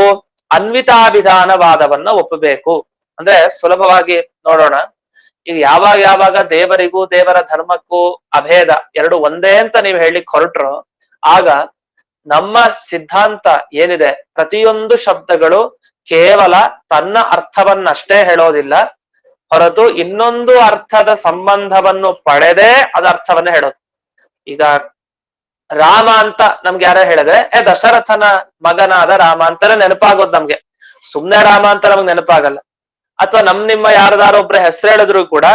ಅನ್ವಿತಾಭಿಧಾನವಾದವನ್ನ ಒಪ್ಪಬೇಕು. ಅಂದ್ರೆ ಸುಲಭವಾಗಿ ನೋಡೋಣ, ಈಗ ಯಾವಾಗ ಯಾವಾಗ ದೇವರಿಗೂ ದೇವರ ಧರ್ಮಕ್ಕೂ ಅಭೇದ ಎರಡು ಒಂದೇ ಅಂತ ನೀವು ಹೇಳಿಕ್ ಹೊರಟ್ರು, ಆಗ ನಮ್ಮ ಸಿದ್ಧಾಂತ ಏನಿದೆ, ಪ್ರತಿಯೊಂದು ಶಬ್ದಗಳು ಕೇವಲ ತನ್ನ ಅರ್ಥವನ್ನಷ್ಟೇ ಹೇಳೋದಿಲ್ಲ, ಹೊರತು ಇನ್ನೊಂದು ಅರ್ಥದ ಸಂಬಂಧವನ್ನು ಪಡೆದೇ ಅದ ಅರ್ಥವನ್ನ ಹೇಳೋದು. ಈಗ ರಾಮ ಅಂತ ನಮ್ಗೆ ಯಾರೋ ಹೇಳಿದ್ರೆ ದಶರಥನ ಮಗನಾದ ರಾಮ ಅಂತಾನೆ ನೆನಪಾಗೋದು ನಮ್ಗೆ, ಸುಮ್ನೆ ರಾಮ ಅಂತ ನಮ್ಗೆ ನೆನಪಾಗಲ್ಲ. ಅಥವಾ ನಿಮ್ಮ ಯಾರದಾರೊಬ್ರ ಹೆಸರು ಹೇಳಿದ್ರು ಕೂಡ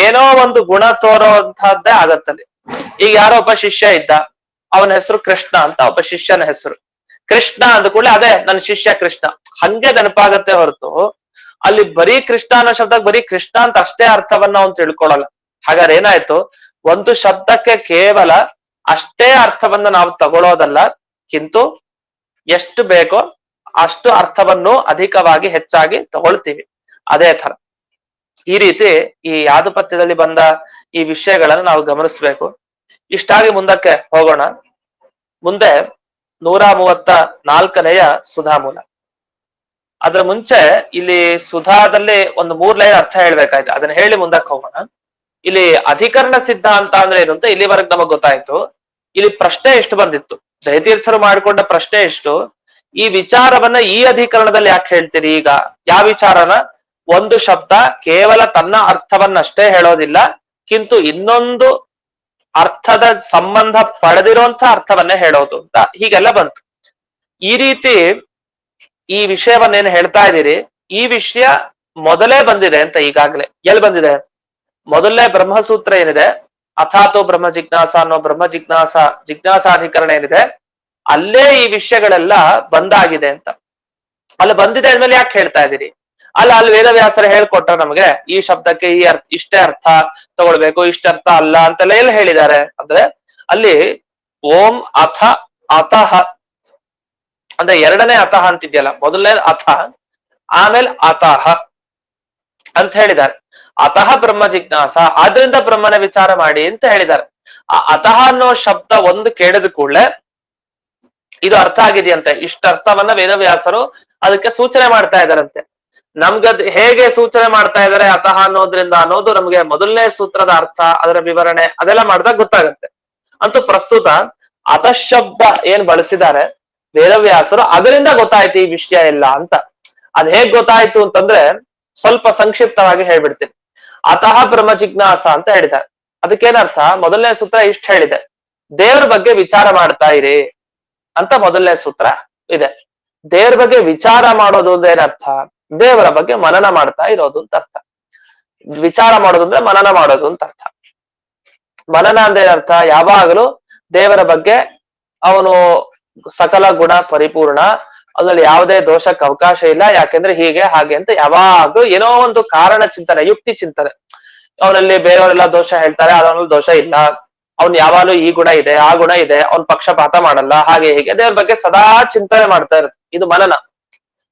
ಏನೋ ಒಂದು ಗುಣ ತೋರೋಂತಹದ್ದೇ ಆಗತ್ತಲ್ಲಿ. ಈಗ ಯಾರೋ ಒಬ್ಬ ಶಿಷ್ಯ ಇದ್ದ, ಅವನ ಹೆಸರು ಕೃಷ್ಣ ಅಂತ, ಒಬ್ಬ ಶಿಷ್ಯನ ಹೆಸರು ಕೃಷ್ಣ ಅಂದ ಕೂಡಲೇ ಅದೇ ನನ್ನ ಶಿಷ್ಯ ಕೃಷ್ಣ ಹಂಗೆ ನೆನಪಾಗತ್ತೆ ಹೊರತು ಅಲ್ಲಿ ಬರೀ ಕೃಷ್ಣ ಅನ್ನೋ ಶಬ್ದಕ್ಕೆ ಬರೀ ಕೃಷ್ಣ ಅಂತ ಅಷ್ಟೇ ಅರ್ಥವನ್ನ ಅವ್ನು ತಿಳ್ಕೊಳಲ್ಲ. ಹಾಗಾದ್ರೆ ಏನಾಯ್ತು, ಒಂದು ಶಬ್ದಕ್ಕೆ ಕೇವಲ ಅಷ್ಟೇ ಅರ್ಥವನ್ನ ನಾವು ತಗೊಳ್ಳೋದಲ್ಲ, ಕಿಂತು ಎಷ್ಟು ಬೇಕೋ ಅಷ್ಟು ಅರ್ಥವನ್ನು ಅಧಿಕವಾಗಿ ಹೆಚ್ಚಾಗಿ ತಗೊಳ್ತೀವಿ. ಅದೇ ತರ ಈ ರೀತಿ ಈ ಯಾದುಪತ್ಯದಲ್ಲಿ ಬಂದ ಈ ವಿಷಯಗಳನ್ನು ನಾವು ಗಮನಿಸ್ಬೇಕು. ಇಷ್ಟಾಗಿ ಮುಂದಕ್ಕೆ ಹೋಗೋಣ. ಮುಂದೆ 134ನೆಯ ಸುಧಾಮೂಲ. ಅದ್ರ ಮುಂಚೆ ಇಲ್ಲಿ ಸುಧಾದಲ್ಲಿ ಒಂದು 3 ಲೈನ್ ಅರ್ಥ ಹೇಳ್ಬೇಕಾಯ್ತು, ಅದನ್ನ ಹೇಳಿ ಮುಂದಕ್ಕೆ ಹೋಗೋಣ. ಇಲ್ಲಿ ಅಧಿಕರಣ ಸಿದ್ಧಾಂತ ಅಂದ್ರೆ ಏನು ಅಂತ ಇಲ್ಲಿವರೆಗೆ ನಮಗ್ ಗೊತ್ತಾಯ್ತು. ಇಲ್ಲಿ ಪ್ರಶ್ನೆ ಎಷ್ಟು ಬಂದಿತ್ತು, ಜಯತೀರ್ಥರು ಮಾಡಿಕೊಂಡ ಪ್ರಶ್ನೆ ಎಷ್ಟು, ಈ ವಿಚಾರವನ್ನ ಈ ಅಧಿಕರಣದಲ್ಲಿ ಯಾಕೆ ಹೇಳ್ತೀರಿ? ಈಗ ಯಾವ ವಿಚಾರನ, ಒಂದು ಶಬ್ದ ಕೇವಲ ತನ್ನ ಅರ್ಥವನ್ನಷ್ಟೇ ಹೇಳೋದಿಲ್ಲ, ಕಿಂತು ಇನ್ನೊಂದು ಅರ್ಥದ ಸಂಬಂಧ ಪಡೆದಿರುವಂತ ಅರ್ಥವನ್ನೇ ಹೇಳೋದು ಅಂತ ಹೀಗೆಲ್ಲ ಬಂತು. ಈ ರೀತಿ ಈ ವಿಷಯವನ್ನೇನು ಹೇಳ್ತಾ ಇದ್ದೀರಿ, ಈ ವಿಷಯ ಮೊದಲೇ ಬಂದಿದೆ ಅಂತ ಈಗಾಗ್ಲೇ. ಎಲ್ಲಿ ಬಂದಿದೆ? ಮೊದಲನೇ ಬ್ರಹ್ಮಸೂತ್ರ ಏನಿದೆ, ಅಥಾತೋ ಬ್ರಹ್ಮ ಜಿಜ್ಞಾಸ ಅನ್ನೋ ಬ್ರಹ್ಮ ಜಿಜ್ಞಾಸಾಧಿಕರಣ ಏನಿದೆ, ಅಲ್ಲೇ ಈ ವಿಷಯಗಳೆಲ್ಲ ಬಂದಾಗಿದೆ ಅಂತ. ಅಲ್ಲಿ ಬಂದಿದೆ ಅಂದ್ಮೇಲೆ ಯಾಕೆ ಹೇಳ್ತಾ ಇದ್ದೀರಿ? ಅಲ್ಲಿ ವೇದವ್ಯಾಸರ ಹೇಳ್ಕೊಟ್ರ ನಮಗೆ ಈ ಶಬ್ದಕ್ಕೆ ಈ ಅರ್ಥ, ಇಷ್ಟೇ ಅರ್ಥ ತಗೊಳ್ಬೇಕು, ಇಷ್ಟ ಅರ್ಥ ಅಲ್ಲ ಅಂತೆಲ್ಲ ಎಲ್ಲಿ ಹೇಳಿದ್ದಾರೆ ಅಂದ್ರೆ, ಅಲ್ಲಿ ಓಂ ಅಥ ಅತಃ ಅಂದ್ರೆ ಎರಡನೇ ಅತಃ ಅಂತಿದ್ಯಲ್ಲ, ಮೊದಲನೇ ಅಥ ಆಮೇಲೆ ಅತಃ ಅಂತ ಹೇಳಿದ್ದಾರೆ. ಅತಃ ಬ್ರಹ್ಮ ಜಿಜ್ಞಾಸ, ಆದ್ರಿಂದ ಬ್ರಹ್ಮನ ವಿಚಾರ ಮಾಡಿ ಅಂತ ಹೇಳಿದ್ದಾರೆ. ಆ ಅತಃ ಅನ್ನೋ ಶಬ್ದ ಒಂದು ಕೇಳಿದ ಕೂಡಲೇ ಇದು ಅರ್ಥ ಆಗಿದೆಯಂತೆ, ಇಷ್ಟ ಅರ್ಥವನ್ನ ವೇದವ್ಯಾಸರು ಅದಕ್ಕೆ ಸೂಚನೆ ಮಾಡ್ತಾ ಇದ್ದಾರಂತೆ. ನಮ್ಗದ್ ಹೇಗೆ ಸೂಚನೆ ಮಾಡ್ತಾ ಇದ್ದಾರೆ ಅತಃ ಅನ್ನೋದ್ರಿಂದ ಅನ್ನೋದು ನಮ್ಗೆ ಮೊದಲನೇ ಸೂತ್ರದ ಅರ್ಥ, ಅದರ ವಿವರಣೆ ಅದೆಲ್ಲ ಮಾಡಿದಾಗ ಗೊತ್ತಾಗತ್ತೆ. ಅಂತೂ ಪ್ರಸ್ತುತ ಅತಃ ಶಬ್ದ ಏನ್ ಬಳಸಿದ್ದಾರೆ ವೇದವ್ಯಾಸರು, ಅದರಿಂದ ಗೊತ್ತಾಯ್ತು ಈ ವಿಷಯ ಎಲ್ಲ ಅಂತ. ಅದ್ ಹೇಗ್ ಗೊತ್ತಾಯ್ತು ಅಂತಂದ್ರೆ ಸ್ವಲ್ಪ ಸಂಕ್ಷಿಪ್ತವಾಗಿ ಹೇಳ್ಬಿಡ್ತೀನಿ. ಅತಃ ಬ್ರಹ್ಮ ಜಿಜ್ಞಾಸ ಅಂತ ಹೇಳಿದ್ದಾರೆ. ಅದಕ್ಕೇನರ್ಥ, ಮೊದಲನೇ ಸೂತ್ರ ಇಷ್ಟ ಹೇಳಿದೆ, ದೇವ್ರ ಬಗ್ಗೆ ವಿಚಾರ ಮಾಡ್ತಾ ಇರಿ ಅಂತ ಮೊದಲನೇ ಸೂತ್ರ ಇದೆ. ದೇವ್ರ ಬಗ್ಗೆ ವಿಚಾರ ಮಾಡೋದು ಅಂದ್ರೆ ಏನರ್ಥ, ದೇವರ ಬಗ್ಗೆ ಮನನ ಮಾಡ್ತಾ ಇರೋದು ಅಂತ ಅರ್ಥ. ವಿಚಾರ ಮಾಡೋದು ಅಂದ್ರೆ ಮನನ ಮಾಡೋದು ಅಂತ ಅರ್ಥ. ಮನನ ಅಂದ್ರೆ ಏನರ್ಥ, ಯಾವಾಗಲೂ ದೇವರ ಬಗ್ಗೆ ಅವನು ಸಕಲ ಗುಣ ಪರಿಪೂರ್ಣ, ಅದ್ರಲ್ಲಿ ಯಾವುದೇ ದೋಷಕ್ಕೆ ಅವಕಾಶ ಇಲ್ಲ, ಯಾಕೆಂದ್ರೆ ಹೀಗೆ ಹಾಗೆ ಅಂತ ಯಾವಾಗ್ಲೂ ಏನೋ ಒಂದು ಕಾರಣ ಚಿಂತನೆ, ಯುಕ್ತಿ ಚಿಂತನೆ. ಅವನಲ್ಲಿ ಬೇರೆಯವರೆಲ್ಲ ದೋಷ ಹೇಳ್ತಾರೆ, ಅವನಲ್ಲಿ ದೋಷ ಇಲ್ಲ, ಅವ್ನ್ ಯಾವಾಗಲೂ ಈ ಗುಣ ಇದೆ ಆ ಗುಣ ಇದೆ, ಅವ್ನ್ ಪಕ್ಷಪಾತ ಮಾಡಲ್ಲ, ಹಾಗೆ ಹೀಗೆ ದೇವ್ರ ಬಗ್ಗೆ ಸದಾ ಚಿಂತನೆ ಮಾಡ್ತಾ ಇರುತ್ತೆ. ಇದು ಮನನ.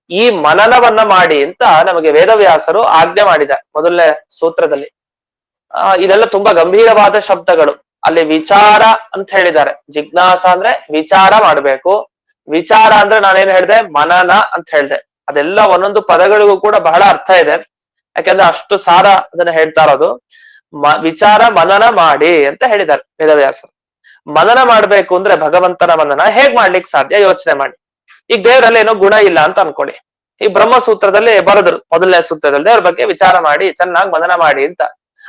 ಈ ಮನನವನ್ನ ಮಾಡಿ ಅಂತ ನಮಗೆ ವೇದವ್ಯಾಸರು ಆಜ್ಞೆ ಮಾಡಿದ್ದಾರೆ ಮೊದಲನೇ ಸೂತ್ರದಲ್ಲಿ. ಇದೆಲ್ಲ ತುಂಬಾ ಗಂಭೀರವಾದ ಶಬ್ದಗಳು. ಅಲ್ಲಿ ವಿಚಾರ ಅಂತ ಹೇಳಿದ್ದಾರೆ. ಜಿಜ್ಞಾಸ ಅಂದ್ರೆ ವಿಚಾರ ಮಾಡ್ಬೇಕು. ವಿಚಾರ ಅಂದ್ರೆ ನಾನೇನ್ ಹೇಳ್ದೆ, ಮನನ ಅಂತ ಹೇಳ್ದೆ. ಅದೆಲ್ಲ ಒಂದೊಂದು ಪದಗಳಿಗೂ ಕೂಡ ಬಹಳ ಅರ್ಥ ಇದೆ. ಯಾಕಂದ್ರೆ ಅಷ್ಟು ಸಾರ ಅದನ್ನ ಹೇಳ್ತಾ ಇರೋದು. ವಿಚಾರ ಮನನ ಮಾಡಿ ಅಂತ ಹೇಳಿದ್ದಾರೆ ವೇದವ್ಯಾಸರು. ಮನನ ಮಾಡ್ಬೇಕು ಅಂದ್ರೆ ಭಗವಂತನ ಮನನ ಹೇಗ್ ಮಾಡ್ಲಿಕ್ಕೆ ಸಾಧ್ಯ, ಯೋಚನೆ ಮಾಡಿ. ಈಗ ದೇವರಲ್ಲಿ ಏನೋ ಗುಣ ಇಲ್ಲ ಅಂತ ಅನ್ಕೊಳ್ಳಿ. ಈ ಬ್ರಹ್ಮಸೂತ್ರದಲ್ಲಿ ಬರೆದ್ರು ಮೊದಲನೇ ಸೂತ್ರದಲ್ಲಿ ದೇವ್ರ ಬಗ್ಗೆ ವಿಚಾರ ಮಾಡಿ ಚೆನ್ನಾಗಿ ಮನನ ಮಾಡಿ ಅಂತ.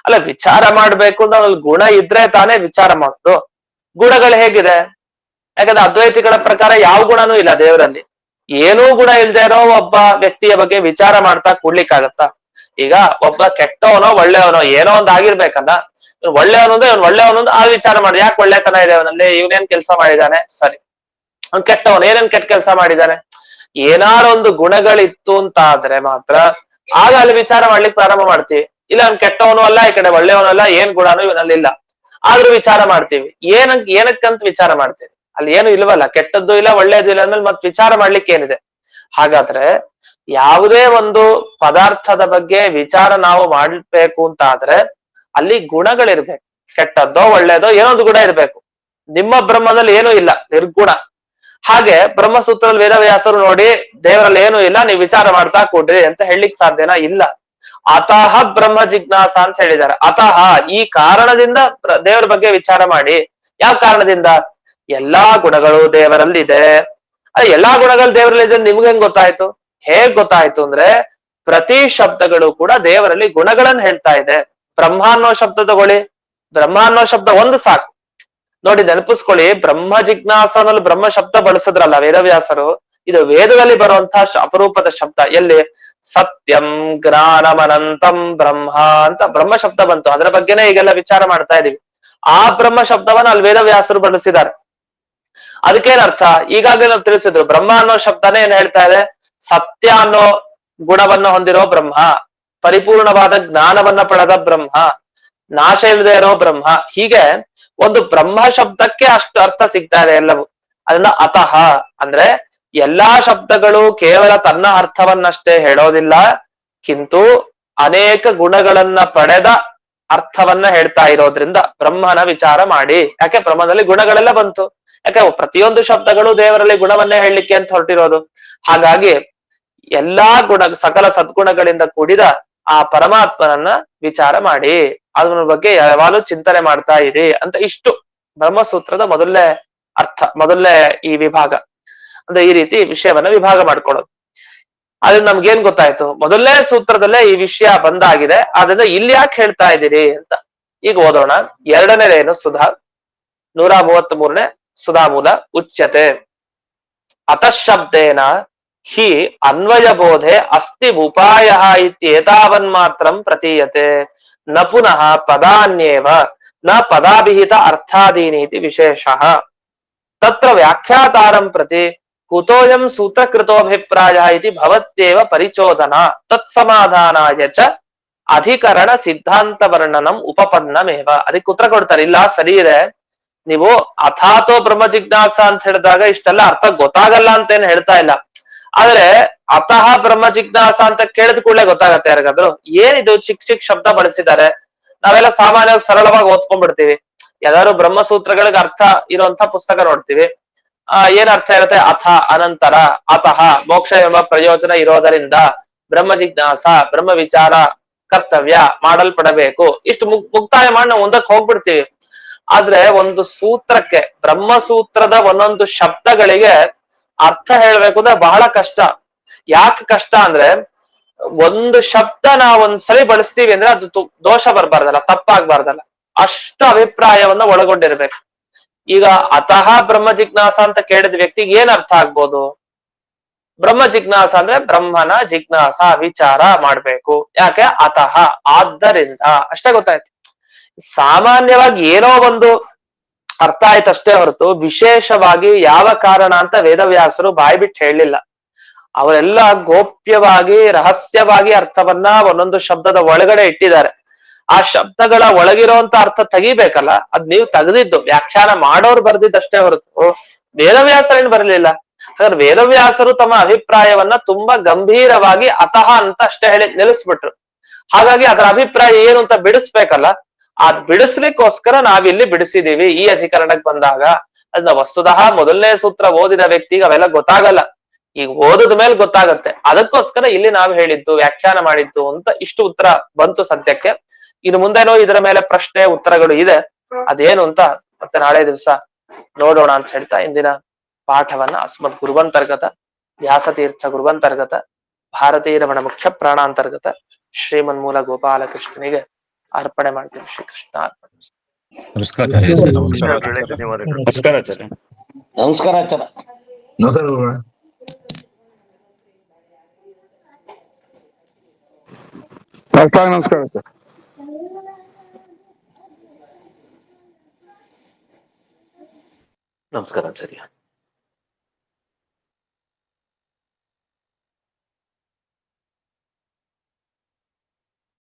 ಅಲ್ಲ, ವಿಚಾರ ಮಾಡ್ಬೇಕು ಅಂದ್ರೆ ಅದ್ರಲ್ಲಿ ಗುಣ ಇದ್ರೆ ತಾನೇ ವಿಚಾರ ಮಾಡೋದು. ಗುಣಗಳು ಹೇಗಿದೆ? ಯಾಕಂದ್ರೆ ಅದ್ವೈತಿಗಳ ಪ್ರಕಾರ ಯಾವ ಗುಣನೂ ಇಲ್ಲ ದೇವರಲ್ಲಿ. ಏನೂ ಗುಣ ಇಲ್ದೇ ಇರೋ ಒಬ್ಬ ವ್ಯಕ್ತಿಯ ಬಗ್ಗೆ ವಿಚಾರ ಮಾಡ್ತಾ ಕೂಡ್ಲಿಕ್ಕಾಗತ್ತಾ? ಈಗ ಒಬ್ಬ ಕೆಟ್ಟವನೋ ಒಳ್ಳೆಯವನೋ ಏನೋ ಒಂದ್ ಆಗಿರ್ಬೇಕಲ್ಲ. ಒಳ್ಳೆಯವನು ಅಂದ್ರೆ ಇವ್ನು ಒಳ್ಳೆಯವನು ಆ ವಿಚಾರ ಮಾಡಿ, ಯಾಕೆ ಒಳ್ಳೆತನ ಇದೆ ಅವನಲ್ಲಿ, ಇವನೇನ್ ಕೆಲಸ ಮಾಡಿದಾನೆ, ಸರಿ. ಅವ್ನು ಕೆಟ್ಟವನು, ಏನೇನ್ ಕೆಟ್ಟ ಕೆಲಸ ಮಾಡಿದಾನೆ, ಏನಾರು ಒಂದು ಗುಣಗಳಿತ್ತು ಅಂತ ಆದ್ರೆ ಮಾತ್ರ ಆಗ ಅಲ್ಲಿ ವಿಚಾರ ಮಾಡ್ಲಿಕ್ಕೆ ಪ್ರಾರಂಭ ಮಾಡ್ತೀವಿ. ಇಲ್ಲ ಅವ್ನು ಕೆಟ್ಟವನು ಅಲ್ಲ, ಈ ಕಡೆ ಒಳ್ಳೆಯವನು ಅಲ್ಲ, ಏನ್ ಗುಣನೂ ಇವನಲ್ಲಿ ಇಲ್ಲ, ಆದ್ರೂ ವಿಚಾರ ಮಾಡ್ತೀವಿ. ಏನಕ್ಕಂತ ವಿಚಾರ ಮಾಡ್ತೀವಿ? ಅಲ್ಲಿ ಏನು ಇಲ್ವಲ್ಲ, ಕೆಟ್ಟದ್ದು ಇಲ್ಲ ಒಳ್ಳೇದು ಇಲ್ಲ ಅಂದ್ಮೇಲೆ ಮತ್ ವಿಚಾರ ಮಾಡ್ಲಿಕ್ಕೆ ಏನಿದೆ? ಹಾಗಾದ್ರೆ ಯಾವುದೇ ಒಂದು ಪದಾರ್ಥದ ಬಗ್ಗೆ ವಿಚಾರ ನಾವು ಮಾಡ್ಬೇಕು ಅಂತ ಆದ್ರೆ ಅಲ್ಲಿ ಗುಣಗಳಿರ್ಬೇಕು. ಕೆಟ್ಟದ್ದೋ ಒಳ್ಳೇದೋ ಏನೊಂದು ಗುಣ ಇರ್ಬೇಕು. ನಿಮ್ಮ ಬ್ರಹ್ಮದಲ್ಲಿ ಏನೂ ಇಲ್ಲ, ನಿರ್ಗುಣ. ಹಾಗೆ ಬ್ರಹ್ಮಸೂತ್ರದಲ್ಲಿ ವೇದವ್ಯಾಸರು ನೋಡಿ ದೇವರಲ್ಲಿ ಏನೂ ಇಲ್ಲ, ನೀವು ವಿಚಾರ ಮಾಡ್ತಾ ಕೊಡ್ರಿ ಅಂತ ಹೇಳಲಿಕ್ಕೆ ಸಾಧ್ಯನಾ? ಇಲ್ಲ. ಅತಃ ಬ್ರಹ್ಮ ಜಿಜ್ಞಾಸ ಅಂತ ಹೇಳಿದ್ದಾರೆ. ಅತಃ ಈ ಕಾರಣದಿಂದ ದೇವರ ಬಗ್ಗೆ ವಿಚಾರ ಮಾಡಿ. ಯಾವ ಕಾರಣದಿಂದ? ಎಲ್ಲಾ ಗುಣಗಳು ದೇವರಲ್ಲಿದೆ. ಎಲ್ಲಾ ಗುಣಗಳು ದೇವರಲ್ಲಿದೆ ನಿಮ್ಗೆ ಹೆಂಗ್ ಗೊತ್ತಾಯ್ತು? ಹೇಗ್ ಗೊತ್ತಾಯ್ತು ಅಂದ್ರೆ ಪ್ರತಿ ಶಬ್ದಗಳು ಕೂಡ ದೇವರಲ್ಲಿ ಗುಣಗಳನ್ನ ಹೇಳ್ತಾ ಇದೆ. ಬ್ರಹ್ಮ ಅನ್ನೋ ಶಬ್ದ ತಗೊಳ್ಳಿ, ಬ್ರಹ್ಮ ಅನ್ನೋ ಶಬ್ದ ಒಂದು ಸಾಕು. ನೋಡಿ ನೆನಪಿಸ್ಕೊಳ್ಳಿ, ಬ್ರಹ್ಮ ಜಿಜ್ಞಾಸನಲ್ಲಿ ಬ್ರಹ್ಮ ಶಬ್ದ ಬಳಸಿದ್ರಲ್ಲ ವೇದವ್ಯಾಸರು, ಇದು ವೇದದಲ್ಲಿ ಬರುವಂತಹ ಅಪರೂಪದ ಶಬ್ದ. ಎಲ್ಲಿ? ಸತ್ಯಂ ಜ್ಞಾನಮನಂತಂ ಬ್ರಹ್ಮ ಅಂತ ಬ್ರಹ್ಮ ಶಬ್ದ ಬಂತು. ಅದರ ಬಗ್ಗೆನೇ ಈಗೆಲ್ಲ ವಿಚಾರ ಮಾಡ್ತಾ ಇದೀವಿ. ಆ ಬ್ರಹ್ಮ ಶಬ್ದವನ್ನ ಅಲ್ಲಿ ವೇದವ್ಯಾಸರು ಬಳಸಿದ್ದಾರೆ. ಅದಕ್ಕೇನರ್ಥ? ಈಗಾಗಲೇ ನಾವು ತಿಳಿಸಿದ್ರು. ಬ್ರಹ್ಮ ಅನ್ನೋ ಶಬ್ದನೇ ಏನ್ ಹೇಳ್ತಾ ಇದೆ? ಸತ್ಯ ಅನ್ನೋ ಗುಣವನ್ನ ಹೊಂದಿರೋ ಬ್ರಹ್ಮ, ಪರಿಪೂರ್ಣವಾದ ಜ್ಞಾನವನ್ನ ಪಡೆದ ಬ್ರಹ್ಮ, ನಾಶ ಇಲ್ಲದೆ ಇರೋ ಬ್ರಹ್ಮ. ಹೀಗೆ ಒಂದು ಬ್ರಹ್ಮ ಶಬ್ದಕ್ಕೆ ಅಷ್ಟು ಅರ್ಥ ಸಿಗ್ತಾ ಇದೆ ಎಲ್ಲವೂ. ಅದನ್ನ ಅತಃ ಅಂದ್ರೆ ಎಲ್ಲಾ ಶಬ್ದಗಳು ಕೇವಲ ತನ್ನ ಅರ್ಥವನ್ನಷ್ಟೇ ಹೇಳೋದಿಲ್ಲ, ಕಿಂತು ಅನೇಕ ಗುಣಗಳನ್ನ ಪಡೆದ ಅರ್ಥವನ್ನ ಹೇಳ್ತಾ ಇರೋದ್ರಿಂದ ಬ್ರಹ್ಮನ ವಿಚಾರ ಮಾಡಿ. ಯಾಕೆ? ಬ್ರಹ್ಮದಲ್ಲಿ ಗುಣಗಳೆಲ್ಲ ಬಂತು. ಯಾಕೆ? ಪ್ರತಿಯೊಂದು ಶಬ್ದಗಳು ದೇವರಲ್ಲಿ ಗುಣವನ್ನೇ ಹೇಳಲಿಕ್ಕೆ ಅಂತ ಹೊರಟಿರೋದು. ಹಾಗಾಗಿ ಎಲ್ಲಾ ಗುಣ, ಸಕಲ ಸದ್ಗುಣಗಳಿಂದ ಕೂಡಿದ ಆ ಪರಮಾತ್ಮನನ್ನ ವಿಚಾರ ಮಾಡಿ, ಅದ್ರ ಬಗ್ಗೆ ಯಾವಾಗಲೂ ಚಿಂತನೆ ಮಾಡ್ತಾ ಇರಿ ಅಂತ. ಇಷ್ಟು ಬ್ರಹ್ಮಸೂತ್ರದ ಮೊದಲನೇ ಅರ್ಥ, ಮೊದಲನೇ ಈ ವಿಭಾಗ. ಅಂದ್ರೆ ಈ ರೀತಿ ವಿಷಯವನ್ನ ವಿಭಾಗ ಮಾಡ್ಕೊಳ್ಳೋದು. ಅದ್ರ ನಮ್ಗೇನ್ ಗೊತ್ತಾಯ್ತು? ಮೊದಲನೇ ಸೂತ್ರದಲ್ಲೇ ಈ ವಿಷಯ ಬಂದಾಗಿದೆ. ಆದ್ರಿಂದ ಇಲ್ಲಿ ಯಾಕೆ ಹೇಳ್ತಾ ಇದ್ದೀರಿ ಅಂತ ಈಗ ಓದೋಣ. ಎರಡನೇದೇನು? ಸುಧಾ 133ನೇ ಸುಧಾಮೂಲ. ಉಚ್ಯತೆ ಅತಃಶಬ್ದೇನ ಹಿ ಅನ್ವಯ ಬೋಧೆ ಅಸ್ತಿ ಉಪಾಯ ಇತ್ಯೇತಾವನ್ಮಾತ್ರಂ ಪ್ರತೀಯತೆ ನ ಪುನಃ ಪದಾನ್ಯೇವ ನ ಪದಾಭಿಹಿತ ಅರ್ಥಾದೀನೀತಿ ವಿಶೇಷಃ. ತತ್ರ ವ್ಯಾಖ್ಯಾತಾರಂ ಪ್ರತಿ ಕುತೋಯಂ ಸೂತ್ರಕೃತೋಭಿಪ್ರಾಯ ಇತಿ ಭವತ್ಯೇವ ಪರಿಚೋದನಾ ತತ್ಸಮಾಧಾನಾಯ ಚ ಅಧಿಕರಣ ಸಿದ್ಧಾಂತ ವರ್ಣನಂ ಉಪಪನ್ನಮೇವ. ಅದಕ್ಕೆ ಉತ್ತರ ಕೊಡ್ತಾರೆ, ಇಲ್ಲ ಸರಿ ಇದೆ, ನೀವು ಅಥಾತೋ ಬ್ರಹ್ಮ ಜಿಜ್ಞಾಸ ಅಂತ ಹೇಳಿದಾಗ ಇಷ್ಟೆಲ್ಲ ಅರ್ಥ ಗೊತ್ತಾಗಲ್ಲ ಅಂತೇನು ಹೇಳ್ತಾ ಇಲ್ಲ. ಆದ್ರೆ ಅತಃ ಬ್ರಹ್ಮ ಜಿಜ್ಞಾಸ ಅಂತ ಕೇಳಿದ ಕೂಡಲೇ ಗೊತ್ತಾಗತ್ತೆ ಯಾರಿಗಾದ್ರು ಏನಿದು ಚಿಕ್ಕ ಶಬ್ದ ಬಳಸಿದ್ದಾರೆ. ನಾವೆಲ್ಲ ಸಾಮಾನ್ಯವಾಗಿ ಸರಳವಾಗಿ ಓದ್ಕೊಂಡ್ಬಿಡ್ತೀವಿ. ಯಾವ್ದಾದ್ರು ಬ್ರಹ್ಮಸೂತ್ರಗಳಿಗೆ ಅರ್ಥ ಇರುವಂತ ಪುಸ್ತಕ ನೋಡ್ತೀವಿ. ಏನ್ ಅರ್ಥ ಇರುತ್ತೆ? ಅಥ ಅನಂತರ, ಅತಃ ಮೋಕ್ಷ ಎಂಬ ಪ್ರಯೋಜನ ಇರೋದರಿಂದ ಬ್ರಹ್ಮ ಜಿಜ್ಞಾಸ ಬ್ರಹ್ಮ ವಿಚಾರ ಕರ್ತವ್ಯ ಮಾಡಲ್ಪಡಬೇಕು. ಇಷ್ಟು ಮುಕ್ತಾಯ ಮಾಡಿ ನಾವು ಮುಂದಕ್ಕೆ ಹೋಗ್ಬಿಡ್ತೀವಿ. ಆದ್ರೆ ಒಂದು ಸೂತ್ರಕ್ಕೆ, ಬ್ರಹ್ಮಸೂತ್ರದ ಒಂದೊಂದು ಶಬ್ದಗಳಿಗೆ ಅರ್ಥ ಹೇಳ್ಬೇಕು ಅಂದ್ರೆ ಬಹಳ ಕಷ್ಟ. ಯಾಕೆ ಕಷ್ಟ ಅಂದ್ರೆ ಒಂದು ಶಬ್ದ ನಾವು ಒಂದ್ಸಲಿ ಬಳಸ್ತೀವಿ ಅಂದ್ರೆ ಅದು ದೋಷ ಬರ್ಬಾರ್ದಲ್ಲ, ತಪ್ಪಾಗ್ಬಾರ್ದಲ್ಲ, ಅಷ್ಟು ಅಭಿಪ್ರಾಯವನ್ನ ಒಳಗೊಂಡಿರ್ಬೇಕು. ಈಗ ಅತಃ ಬ್ರಹ್ಮ ಜಿಜ್ಞಾಸ ಅಂತ ಕೇಳಿದ ವ್ಯಕ್ತಿಗೆ ಏನ್ ಅರ್ಥ ಆಗ್ಬೋದು? ಬ್ರಹ್ಮ ಜಿಜ್ಞಾಸ ಅಂದ್ರೆ ಬ್ರಹ್ಮನ ಜಿಜ್ಞಾಸ ವಿಚಾರ ಮಾಡ್ಬೇಕು. ಯಾಕೆ? ಅತಃ ಆದ್ದರಿಂದ, ಅಷ್ಟೇ ಗೊತ್ತಾಯ್ತು. ಸಾಮಾನ್ಯವಾಗಿ ಏನೋ ಒಂದು ಅರ್ಥ ಆಯ್ತಷ್ಟೇ ಹೊರತು ವಿಶೇಷವಾಗಿ ಯಾವ ಕಾರಣ ಅಂತ ವೇದವ್ಯಾಸರು ಬಾಯ್ಬಿಟ್ಟು ಹೇಳಲಿಲ್ಲ. ಅವರೆಲ್ಲ ಗೋಪ್ಯವಾಗಿ ರಹಸ್ಯವಾಗಿ ಅರ್ಥವನ್ನ ಒಂದೊಂದು ಶಬ್ದದ ಒಳಗಡೆ ಇಟ್ಟಿದ್ದಾರೆ. ಆ ಶಬ್ದಗಳ ಒಳಗಿರುವಂತ ಅರ್ಥ ತೆಗಿಬೇಕಲ್ಲ, ಅದ್ ನೀವು ತೆಗೆದಿದ್ದು ವ್ಯಾಖ್ಯಾನ ಮಾಡೋರು ಬರ್ದಿದ್ದಷ್ಟೇ ಹೊರತು ವೇದವ್ಯಾಸರೇನು ಬರಲಿಲ್ಲ. ಹಾಗಾದ್ರೆ ವೇದವ್ಯಾಸರು ತಮ್ಮ ಅಭಿಪ್ರಾಯವನ್ನ ತುಂಬಾ ಗಂಭೀರವಾಗಿ ಅತಃ ಅಂತ ಅಷ್ಟೇ ಹೇಳಿ ನಿಲ್ಲಿಸ್ಬಿಟ್ರು. ಹಾಗಾಗಿ ಅದರ ಅಭಿಪ್ರಾಯ ಏನು ಅಂತ ಬಿಡಿಸ್ಬೇಕಲ್ಲ, ಆ ಬಿಡಿಸ್ಲಿಕ್ಕೋಸ್ಕರ ನಾವಿಲ್ಲಿ ಬಿಡಿಸಿದೀವಿ ಈ ಅಧಿಕರಣಕ್ಕೆ ಬಂದಾಗ. ಅದನ್ನ ವಸ್ತುತಃ ಮೊದಲನೇ ಸೂತ್ರ ಓದಿದ ವ್ಯಕ್ತಿಗೆ ಅವೆಲ್ಲ ಗೊತ್ತಾಗಲ್ಲ, ಈಗ ಓದಿದ ಮೇಲೆ ಗೊತ್ತಾಗತ್ತೆ. ಅದಕ್ಕೋಸ್ಕರ ಇಲ್ಲಿ ನಾವು ಹೇಳಿದ್ದು ವ್ಯಾಖ್ಯಾನ ಮಾಡಿದ್ದು ಅಂತ ಇಷ್ಟು ಉತ್ತರ ಬಂತು ಸದ್ಯಕ್ಕೆ. ಇನ್ನು ಮುಂದೇನೋ ಇದರ ಮೇಲೆ ಪ್ರಶ್ನೆ ಉತ್ತರಗಳು ಇದೆ, ಅದೇನು ಅಂತ ಮತ್ತೆ ನಾಳೆ ದಿವಸ ನೋಡೋಣ ಅಂತ ಹೇಳ್ತಾ ಇಂದಿನ ಪಾಠವನ್ನ ಅಸ್ಮದ್ ಗುರುವಂತರ್ಗತ ವ್ಯಾಸತೀರ್ಥ ಗುರುವಂತರ್ಗತ ಭಾರತೀಯ ರಮಣ ಮುಖ್ಯ ಪ್ರಾಣಾಂತರ್ಗತ ಶ್ರೀಮನ್ಮೂಲ ಗೋಪಾಲಕೃಷ್ಣನಿಗೆ ಅರ್ಪಣೆ ಮಾಡ್ತೀನಿ. ಶ್ರೀಕೃಷ್ಣ ಅರ್ಪಣೆ. ನಮಸ್ಕಾರ ಆಚಾರ್ಯ. ನಮಸ್ಕಾರ ಆಚಾರ್ಯ. ನಮಸ್ಕಾರ ಆಚಾರ್ಯ. ನಮಸ್ಕಾರ ಗುರುಗಳೇ. ನಮಸ್ಕಾರ ಸರ್. ನಮಸ್ಕಾರ ಆಚಾರ್ಯ.